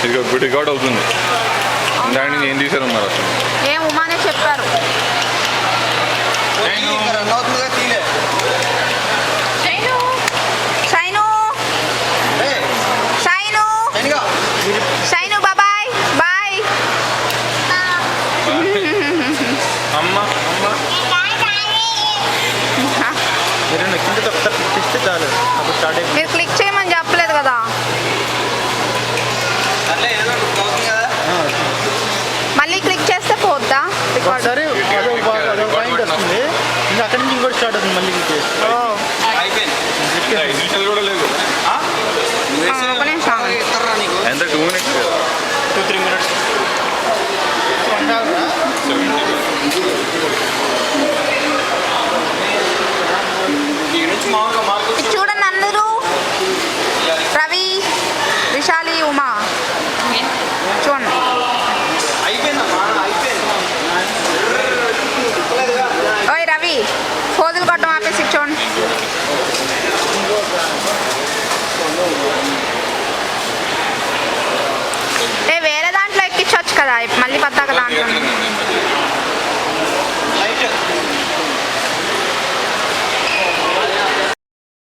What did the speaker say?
ఇది ఇప్పుడు రికార్డ్ అవుతుంది. దాన్ని ఏం తీశారు మరి అసలు? ఏం ఉమానే చెప్పారు. షైను బాబాయ్ బాయ్. అమ్మ అమ్మ మీరు క్లిక్ చేయమని చెప్పలేదు కదా. మళ్ళీ క్లిక్ చేస్తే పోద్దా రికార్డ్? సరే పాయింట్ వస్తుంది, ఇంకా అక్కడి నుంచి ఇంకోటి స్టార్ట్ అవుతుంది మళ్ళీ. కూడా లేదు. ఒక నిమిషం. ఎంత 2 minutes 2-3 minutes. ఇది చూడండి అందరూ. రవి, విశాలి, ఉమా.